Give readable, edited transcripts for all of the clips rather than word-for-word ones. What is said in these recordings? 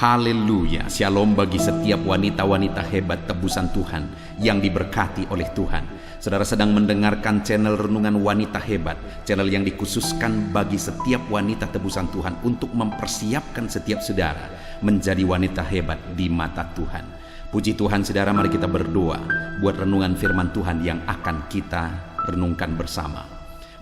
Haleluya, shalom bagi setiap wanita-wanita hebat tebusan Tuhan yang diberkati oleh Tuhan. Saudara sedang mendengarkan channel Renungan Wanita Hebat, channel yang dikhususkan bagi setiap wanita tebusan Tuhan untuk mempersiapkan setiap saudara menjadi wanita hebat di mata Tuhan. Puji Tuhan saudara, mari kita berdoa buat renungan firman Tuhan yang akan kita renungkan bersama.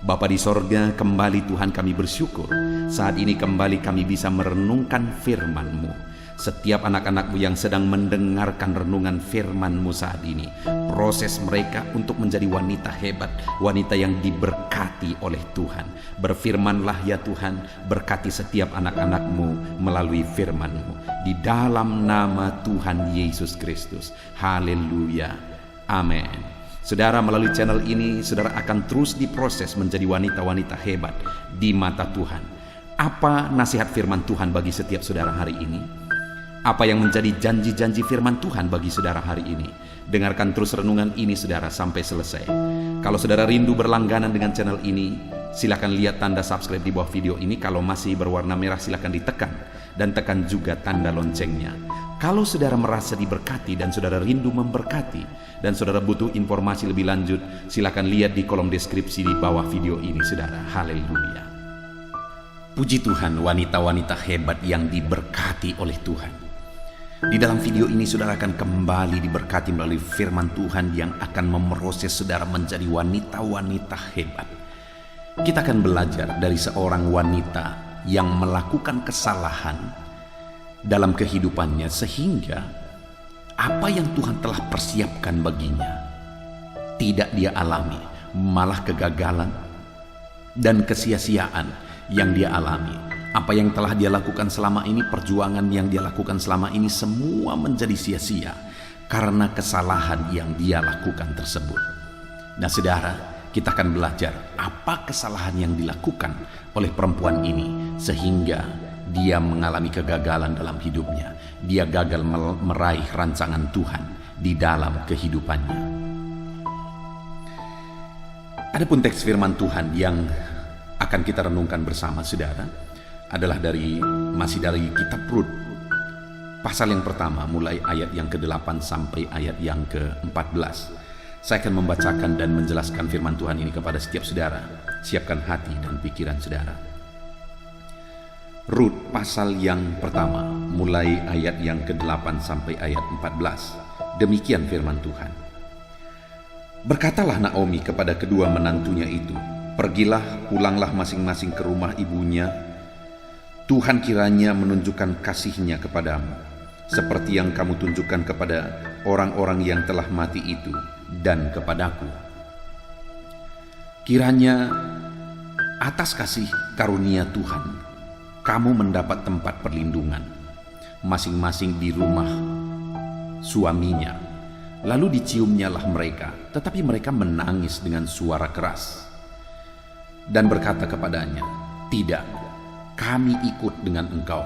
Bapa di sorga, kembali Tuhan kami bersyukur saat ini kembali kami bisa merenungkan firman-Mu. Setiap anak-anak-Mu yang sedang mendengarkan renungan firman-Mu saat ini, proses mereka untuk menjadi wanita hebat, wanita yang diberkati oleh Tuhan. Berfirmanlah ya Tuhan, berkati setiap anak-anak-Mu melalui firman-Mu. Di dalam nama Tuhan Yesus Kristus. Haleluya. Amin. Saudara, melalui channel ini saudara akan terus diproses menjadi wanita-wanita hebat di mata Tuhan. Apa nasihat firman Tuhan bagi setiap saudara hari ini? Apa yang menjadi janji-janji firman Tuhan bagi saudara hari ini? Dengarkan terus renungan ini saudara sampai selesai. Kalau saudara rindu berlangganan dengan channel ini, silakan lihat tanda subscribe di bawah video ini. Kalau masih berwarna merah silakan ditekan dan tekan juga tanda loncengnya. Kalau saudara merasa diberkati dan saudara rindu memberkati dan saudara butuh informasi lebih lanjut, silakan lihat di kolom deskripsi di bawah video ini saudara. Haleluya. Puji Tuhan, wanita-wanita hebat yang diberkati oleh Tuhan. Di dalam video ini saudara akan kembali diberkati melalui firman Tuhan yang akan memproses saudara menjadi wanita-wanita hebat. Kita akan belajar dari seorang wanita yang melakukan kesalahan dalam kehidupannya sehingga apa yang Tuhan telah persiapkan baginya tidak dia alami, malah kegagalan dan kesia-siaan yang dia alami. Apa yang telah dia lakukan selama ini, perjuangan yang dia lakukan selama ini, semua menjadi sia-sia karena kesalahan yang dia lakukan tersebut. Nah saudara, kita akan belajar apa kesalahan yang dilakukan oleh perempuan ini sehingga dia mengalami kegagalan dalam hidupnya. Dia gagal meraih rancangan Tuhan di dalam kehidupannya. Adapun teks firman Tuhan yang akan kita renungkan bersama saudara adalah masih dari kitab Rut, pasal yang pertama mulai ayat yang ke-8 sampai ayat yang ke-14. Saya akan membacakan dan menjelaskan firman Tuhan ini kepada setiap saudara. Siapkan hati dan pikiran saudara. Rut pasal yang pertama mulai ayat yang ke-8 sampai ayat 14. Demikian firman Tuhan. Berkatalah Naomi kepada kedua menantunya itu, "Pergilah, pulanglah masing-masing ke rumah ibunya. Tuhan kiranya menunjukkan kasih-Nya kepadamu, seperti yang kamu tunjukkan kepada orang-orang yang telah mati itu dan kepadaku. Kiranya atas kasih karunia Tuhan, kamu mendapat tempat perlindungan, masing-masing di rumah suaminya." Lalu diciumnyalah mereka, tetapi mereka menangis dengan suara keras dan berkata kepadanya, "Tidak, kami ikut dengan engkau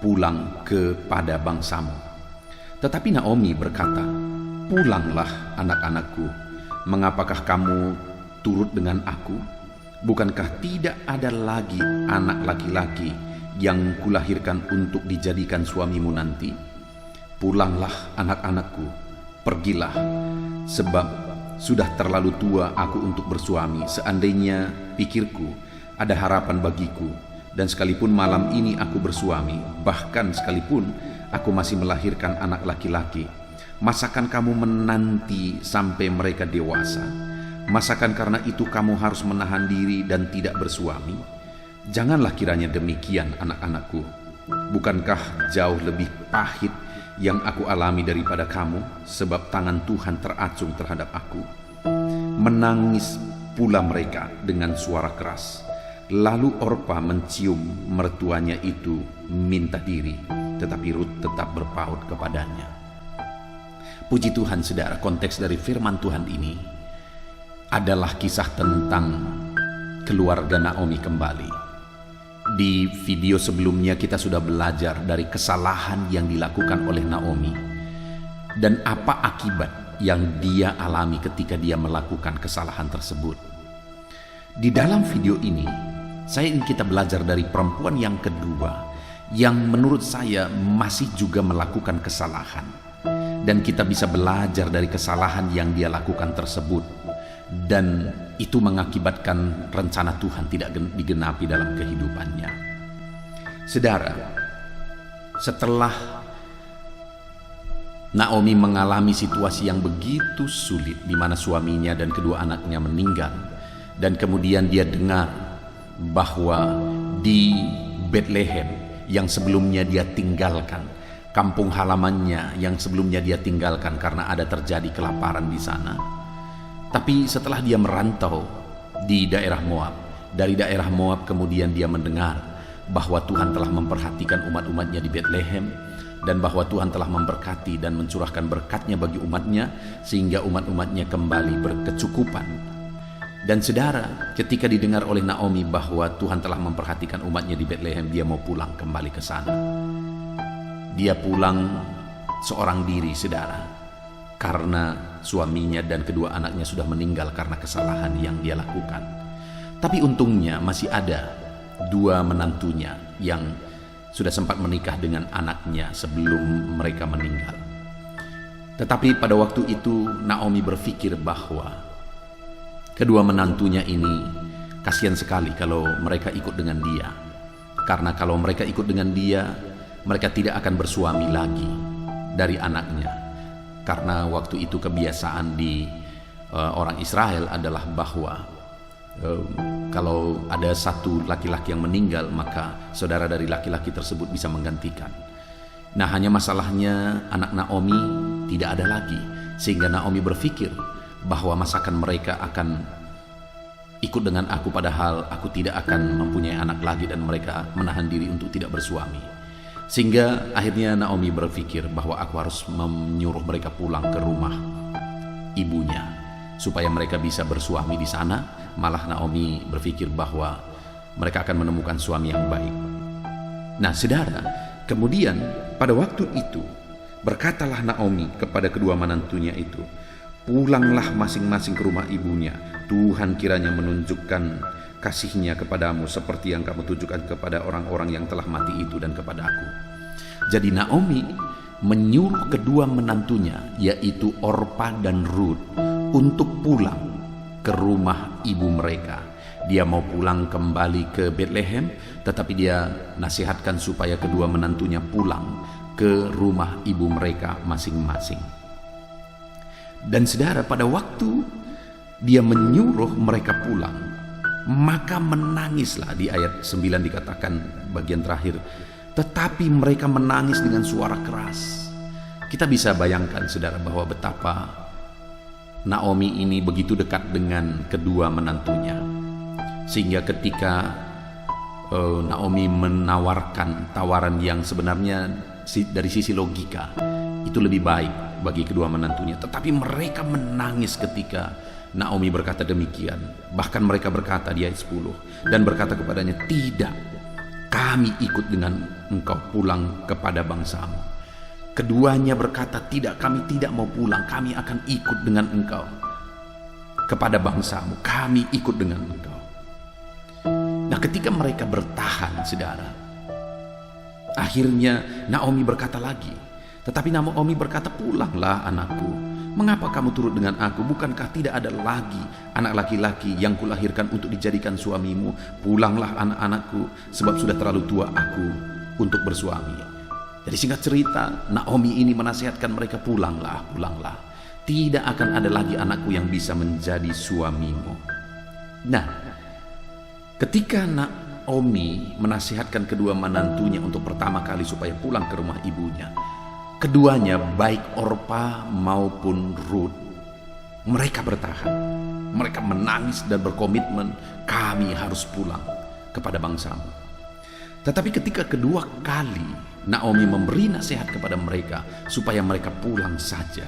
pulang kepada bangsamu." Tetapi Naomi berkata, "Pulanglah anak-anakku, mengapakah kamu turut dengan aku? Bukankah tidak ada lagi anak laki-laki yang kulahirkan untuk dijadikan suamimu nanti? Pulanglah anak-anakku, pergilah, sebab sudah terlalu tua aku untuk bersuami. Seandainya pikirku ada harapan bagiku, dan sekalipun malam ini aku bersuami, bahkan sekalipun aku masih melahirkan anak laki-laki, masakan kamu menanti sampai mereka dewasa? Masakan karena itu kamu harus menahan diri dan tidak bersuami? Janganlah kiranya demikian, anak-anakku. Bukankah jauh lebih pahit yang aku alami daripada kamu, sebab tangan Tuhan teracung terhadap aku?" Menangis pula mereka dengan suara keras. Lalu Orpa mencium mertuanya itu minta diri, tetapi Rut tetap berpaut kepadanya. Puji Tuhan saudara, konteks dari firman Tuhan ini adalah kisah tentang keluarga Naomi kembali. Di video sebelumnya kita sudah belajar dari kesalahan yang dilakukan oleh Naomi dan apa akibat yang dia alami ketika dia melakukan kesalahan tersebut. Di dalam video ini saya ingin kita belajar dari perempuan yang kedua yang menurut saya masih juga melakukan kesalahan. Dan kita bisa belajar dari kesalahan yang dia lakukan tersebut. Dan itu mengakibatkan rencana Tuhan tidak digenapi dalam kehidupannya. Saudara, setelah Naomi mengalami situasi yang begitu sulit di mana suaminya dan kedua anaknya meninggal, dan kemudian dia dengar bahwa di Bethlehem yang sebelumnya dia tinggalkan, kampung halamannya yang sebelumnya dia tinggalkan karena ada terjadi kelaparan di sana. Tapi setelah dia merantau di daerah Moab, dari daerah Moab kemudian dia mendengar bahwa Tuhan telah memperhatikan umat-umatnya di Bethlehem, dan bahwa Tuhan telah memberkati dan mencurahkan berkatnya bagi umatnya, sehingga umat-umatnya kembali berkecukupan. Dan saudara, ketika didengar oleh Naomi bahwa Tuhan telah memperhatikan umatnya di Bethlehem, dia mau pulang kembali ke sana. Dia pulang seorang diri, saudara, karena suaminya dan kedua anaknya sudah meninggal karena kesalahan yang dia lakukan. Tapi untungnya masih ada dua menantunya yang sudah sempat menikah dengan anaknya sebelum mereka meninggal. Tetapi pada waktu itu Naomi berpikir bahwa kedua menantunya ini kasihan sekali kalau mereka ikut dengan dia. Karena kalau mereka ikut dengan dia, mereka tidak akan bersuami lagi dari anaknya. Karena waktu itu kebiasaan di orang Israel adalah bahwa kalau ada satu laki-laki yang meninggal, maka saudara dari laki-laki tersebut bisa menggantikan. Nah, hanya masalahnya anak Naomi tidak ada lagi, sehingga Naomi berpikir bahwa masakan mereka akan ikut dengan aku, padahal aku tidak akan mempunyai anak lagi, dan mereka menahan diri untuk tidak bersuami. Sehingga akhirnya Naomi berpikir bahwa aku harus menyuruh mereka pulang ke rumah ibunya supaya mereka bisa bersuami di sana. Malah Naomi berpikir bahwa mereka akan menemukan suami yang baik. Nah, saudara, kemudian pada waktu itu berkatalah Naomi kepada kedua menantunya itu, "Pulanglah masing-masing ke rumah ibunya. Tuhan kiranya menunjukkan kasih-Nya kepadamu seperti yang kamu tunjukkan kepada orang-orang yang telah mati itu dan kepada aku." Jadi Naomi menyuruh kedua menantunya, yaitu Orpa dan Rut, untuk pulang ke rumah ibu mereka. Dia mau pulang kembali ke Bethlehem, tetapi dia nasihatkan supaya kedua menantunya pulang ke rumah ibu mereka masing-masing. Dan saudara, pada waktu dia menyuruh mereka pulang, maka menangislah. Di ayat 9 dikatakan bagian terakhir, tetapi mereka menangis dengan suara keras. Kita bisa bayangkan, saudara, bahwa betapa Naomi ini begitu dekat dengan kedua menantunya, sehingga ketika Naomi menawarkan tawaran yang sebenarnya dari sisi logika itu lebih baik bagi kedua menantunya, tetapi mereka menangis ketika Naomi berkata demikian. Bahkan mereka berkata di ayat 10, dan berkata kepadanya, "Tidak, kami ikut dengan engkau pulang kepada bangsamu." Keduanya berkata, "Tidak, kami tidak mau pulang, kami akan ikut dengan engkau kepada bangsamu, kami ikut dengan engkau." Nah, ketika mereka bertahan, saudara, akhirnya Naomi berkata lagi. Tetapi Naomi berkata, "Pulanglah anakku, mengapa kamu turut dengan aku? Bukankah tidak ada lagi anak laki-laki yang kulahirkan untuk dijadikan suamimu? Pulanglah anak-anakku, sebab sudah terlalu tua aku untuk bersuami." Jadi singkat cerita, Naomi ini menasihatkan mereka, "Pulanglah, pulanglah. Tidak akan ada lagi anakku yang bisa menjadi suamimu." Nah, ketika Naomi menasihatkan kedua menantunya untuk pertama kali supaya pulang ke rumah ibunya, keduanya, baik Orpa maupun Rut, mereka bertahan. Mereka menangis dan berkomitmen, "Kami harus pulang kepada bangsamu." Tetapi ketika kedua kali Naomi memberi nasihat kepada mereka supaya mereka pulang saja,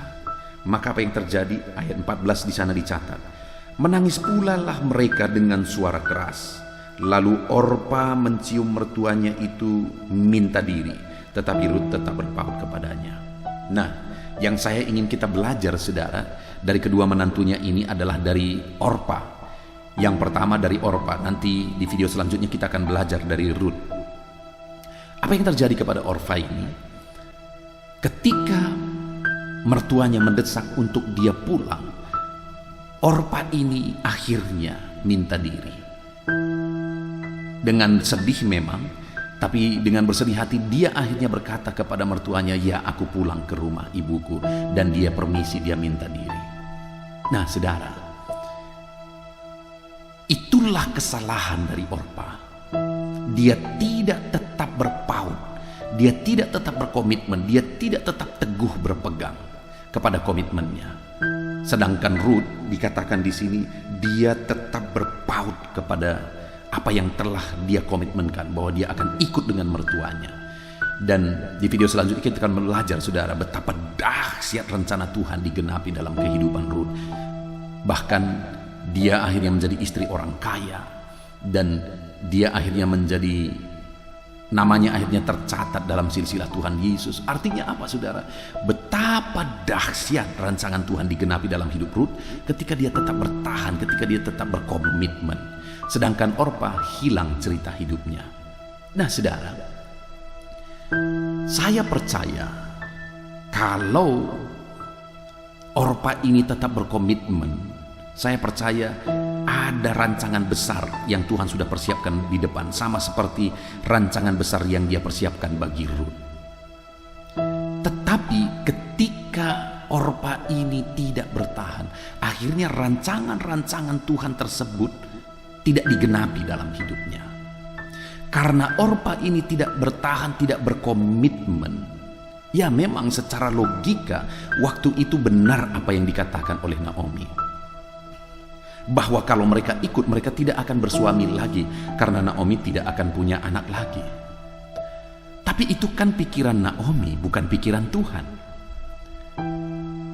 maka apa yang terjadi? Ayat 14 di sana dicatat, "Menangis pula lah mereka dengan suara keras. Lalu Orpa mencium mertuanya itu minta diri, tetapi Rut tetap berpaut kepadanya." Nah, yang saya ingin kita belajar, saudara, dari kedua menantunya ini adalah dari Orpa. Yang pertama dari Orpa, nanti di video selanjutnya kita akan belajar dari Rut. Apa yang terjadi kepada Orfa ini? Ketika mertuanya mendesak untuk dia pulang, Orpa ini akhirnya minta diri. Dengan sedih memang, tapi dengan bersedih hati dia akhirnya berkata kepada mertuanya, "Ya, aku pulang ke rumah ibuku." Dan dia permisi, dia minta diri. Nah, saudara, itulah kesalahan dari Orpa. Dia tidak tetap berpaut, dia tidak tetap berkomitmen, dia tidak tetap teguh berpegang kepada komitmennya. Sedangkan Ruth dikatakan di sini dia tetap berpaut kepada apa yang telah dia komitmenkan, bahwa dia akan ikut dengan mertuanya. Dan di video selanjutnya kita akan belajar, saudara, betapa dahsyat rencana Tuhan digenapi dalam kehidupan Ruth. Bahkan dia akhirnya menjadi istri orang kaya, dan dia akhirnya menjadi, namanya akhirnya tercatat dalam silsilah Tuhan Yesus. Artinya apa, saudara? Betapa dahsyat rancangan Tuhan digenapi dalam hidup Ruth ketika dia tetap bertahan, ketika dia tetap berkomitmen. Sedangkan Orpa hilang cerita hidupnya. Nah, saudara, saya percaya kalau Orpa ini tetap berkomitmen, saya percaya ada rancangan besar yang Tuhan sudah persiapkan di depan, sama seperti rancangan besar yang dia persiapkan bagi Ruth. Tetapi ketika Orpa ini tidak bertahan, akhirnya rancangan-rancangan Tuhan tersebut tidak digenapi dalam hidupnya. Karena Orpa ini tidak bertahan, tidak berkomitmen. Ya, memang secara logika waktu itu benar apa yang dikatakan oleh Naomi, bahwa kalau mereka ikut, mereka tidak akan bersuami lagi, karena Naomi tidak akan punya anak lagi. Tapi itu kan pikiran Naomi, bukan pikiran Tuhan.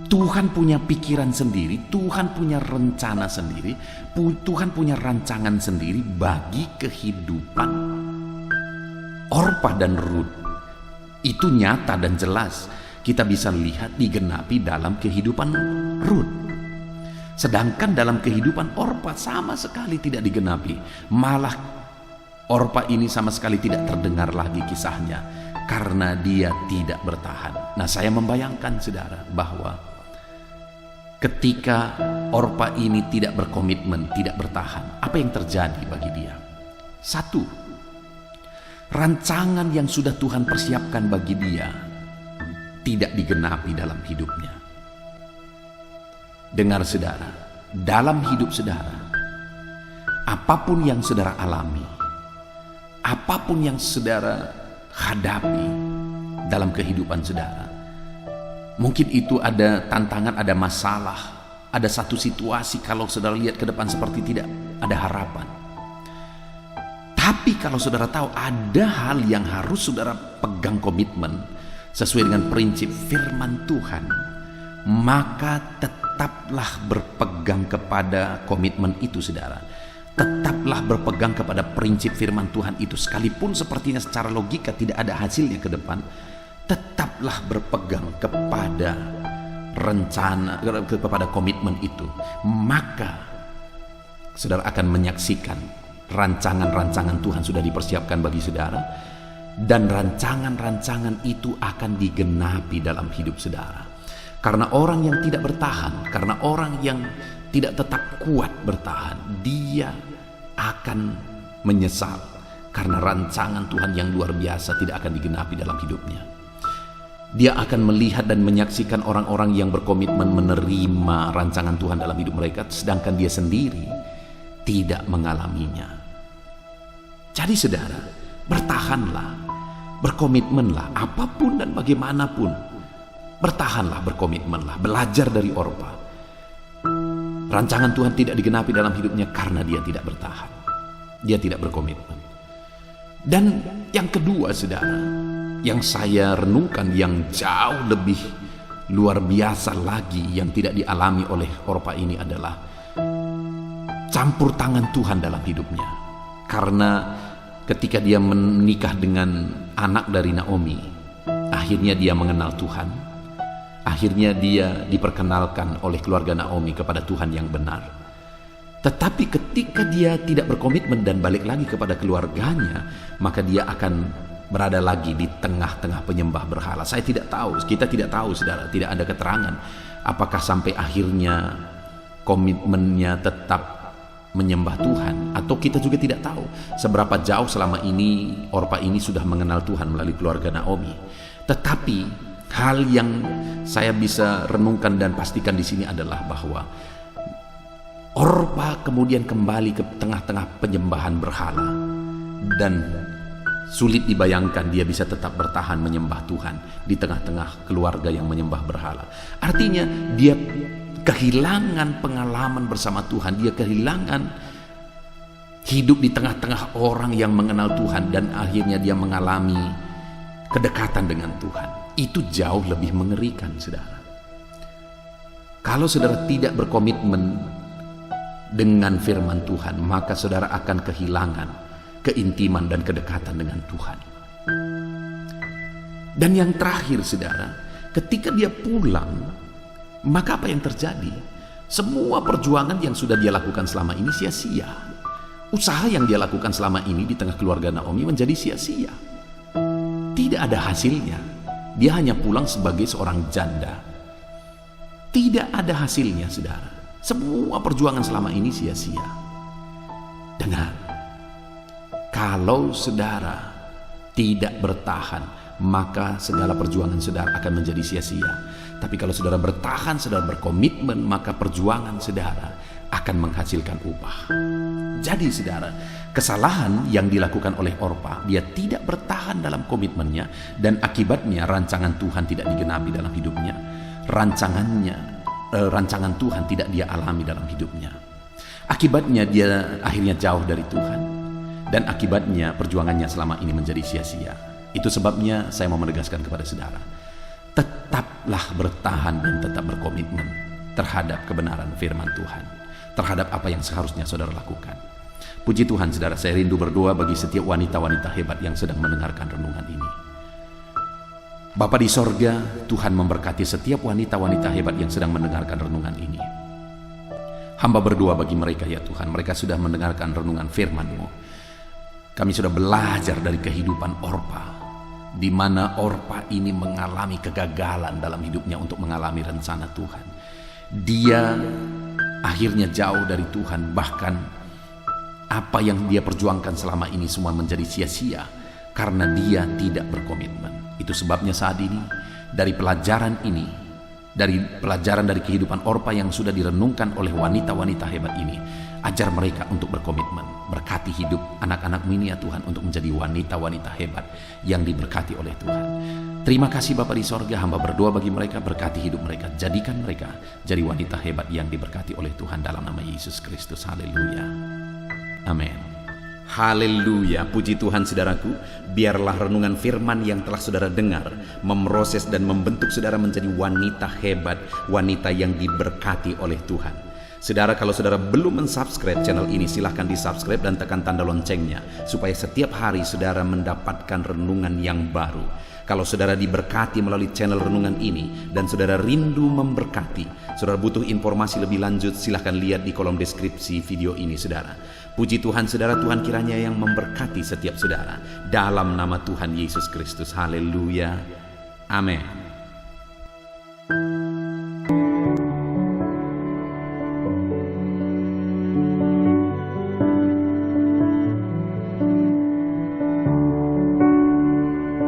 Tuhan punya pikiran sendiri, Tuhan punya rencana sendiri, Tuhan punya rancangan sendiri bagi kehidupan Orpa dan Ruth. Itu nyata dan jelas kita bisa lihat digenapi dalam kehidupan Ruth. Sedangkan dalam kehidupan Orpa sama sekali tidak digenapi. Malah Orpa ini sama sekali tidak terdengar lagi kisahnya karena dia tidak bertahan. Nah, saya membayangkan, saudara, bahwa ketika Orpa ini tidak berkomitmen, tidak bertahan, apa yang terjadi bagi dia? Satu, rancangan yang sudah Tuhan persiapkan bagi dia tidak digenapi dalam hidupnya. Dengar, saudara, dalam hidup saudara, apapun yang saudara alami, apapun yang saudara hadapi dalam kehidupan saudara, mungkin itu ada tantangan, ada masalah, ada satu situasi kalau saudara lihat ke depan seperti tidak ada harapan. Tapi kalau saudara tahu ada hal yang harus saudara pegang komitmen sesuai dengan prinsip firman Tuhan, maka tetaplah berpegang kepada komitmen itu, saudara. Tetaplah berpegang kepada prinsip firman Tuhan itu, sekalipun sepertinya secara logika tidak ada hasilnya ke depan. Tetaplah berpegang kepada rencana, kepada komitmen itu, maka saudara akan menyaksikan rancangan-rancangan Tuhan sudah dipersiapkan bagi saudara, dan rancangan-rancangan itu akan digenapi dalam hidup saudara. Karena orang yang tidak bertahan, karena orang yang tidak tetap kuat bertahan, dia akan menyesal karena rancangan Tuhan yang luar biasa tidak akan digenapi dalam hidupnya. Dia akan melihat dan menyaksikan orang-orang yang berkomitmen menerima rancangan Tuhan dalam hidup mereka, sedangkan dia sendiri tidak mengalaminya. Jadi saudara, bertahanlah, berkomitmenlah, apapun dan bagaimanapun. Bertahanlah, berkomitmenlah, belajar dari Orpa. Rancangan Tuhan tidak digenapi dalam hidupnya karena dia tidak bertahan, dia tidak berkomitmen. Dan yang kedua, saudara, yang saya renungkan yang jauh lebih luar biasa lagi yang tidak dialami oleh Orpa ini adalah campur tangan Tuhan dalam hidupnya. Karena ketika dia menikah dengan anak dari Naomi, akhirnya dia mengenal Tuhan. Akhirnya dia diperkenalkan oleh keluarga Naomi kepada Tuhan yang benar. Tetapi ketika dia tidak berkomitmen dan balik lagi kepada keluarganya, maka dia akan berada lagi di tengah-tengah penyembah berhala. Saya tidak tahu, kita tidak tahu saudara, tidak ada keterangan apakah sampai akhirnya komitmennya tetap menyembah Tuhan, atau kita juga tidak tahu seberapa jauh selama ini Orpa ini sudah mengenal Tuhan melalui keluarga Naomi. Tetapi hal yang saya bisa renungkan dan pastikan di sini adalah bahwa Orpa kemudian kembali ke tengah-tengah penyembahan berhala, dan sulit dibayangkan dia bisa tetap bertahan menyembah Tuhan di tengah-tengah keluarga yang menyembah berhala. Artinya dia kehilangan pengalaman bersama Tuhan, dia kehilangan hidup di tengah-tengah orang yang mengenal Tuhan, dan akhirnya dia mengalami kedekatan dengan Tuhan. Itu jauh lebih mengerikan, saudara. Kalau saudara tidak berkomitmen dengan firman Tuhan, maka saudara akan kehilangan keintiman dan kedekatan dengan Tuhan. Dan yang terakhir, saudara, ketika dia pulang, maka apa yang terjadi? Semua perjuangan yang sudah dia lakukan selama ini sia-sia. Usaha yang dia lakukan selama ini di tengah keluarga Naomi menjadi sia-sia. Tidak ada hasilnya. Dia hanya pulang sebagai seorang janda. Tidak ada hasilnya, saudara. Semua perjuangan selama ini sia-sia. Dengar, kalau saudara tidak bertahan, maka segala perjuangan saudara akan menjadi sia-sia. Tapi kalau saudara bertahan, saudara berkomitmen, maka perjuangan saudara akan menghasilkan upah. Jadi saudara, kesalahan yang dilakukan oleh Orpa, dia tidak bertahan dalam komitmennya, dan akibatnya rancangan Tuhan tidak digenapi dalam hidupnya. Rancangan Tuhan tidak dia alami dalam hidupnya. Akibatnya dia akhirnya jauh dari Tuhan, dan akibatnya perjuangannya selama ini menjadi sia-sia. Itu sebabnya saya mau menegaskan kepada saudara, tetaplah bertahan dan tetap berkomitmen terhadap kebenaran firman Tuhan, terhadap apa yang seharusnya saudara lakukan. Puji Tuhan, saudara, saya rindu berdoa bagi setiap wanita-wanita hebat yang sedang mendengarkan renungan ini. Bapa di sorga, Tuhan memberkati setiap wanita-wanita hebat yang sedang mendengarkan renungan ini. Hamba berdoa bagi mereka, ya Tuhan, mereka sudah mendengarkan renungan firman-Mu. Kami sudah belajar dari kehidupan Orpa, di mana Orpa ini mengalami kegagalan dalam hidupnya untuk mengalami rencana Tuhan. Dia akhirnya jauh dari Tuhan, bahkan apa yang dia perjuangkan selama ini semua menjadi sia-sia karena dia tidak berkomitmen. Itu sebabnya saat ini dari pelajaran ini, dari pelajaran dari kehidupan Orpa yang sudah direnungkan oleh wanita-wanita hebat ini, ajar mereka untuk berkomitmen. Berkati hidup anak-anak mini, ya Tuhan, untuk menjadi wanita-wanita hebat yang diberkati oleh Tuhan. Terima kasih Bapa di sorga, hamba berdoa bagi mereka, berkati hidup mereka, jadikan mereka jadi wanita hebat yang diberkati oleh Tuhan dalam nama Yesus Kristus. Haleluya. Amin. Haleluya, puji Tuhan saudaraku. Biarlah renungan firman yang telah saudara dengar memproses dan membentuk saudara menjadi wanita hebat, wanita yang diberkati oleh Tuhan. Saudara, kalau saudara belum mensubscribe channel ini, silahkan di-subscribe dan tekan tanda loncengnya, supaya setiap hari saudara mendapatkan renungan yang baru. Kalau saudara diberkati melalui channel renungan ini dan saudara rindu memberkati, saudara butuh informasi lebih lanjut, silahkan lihat di kolom deskripsi video ini, saudara. Puji Tuhan, saudara, Tuhan kiranya yang memberkati setiap saudara dalam nama Tuhan Yesus Kristus. Haleluya. Amin.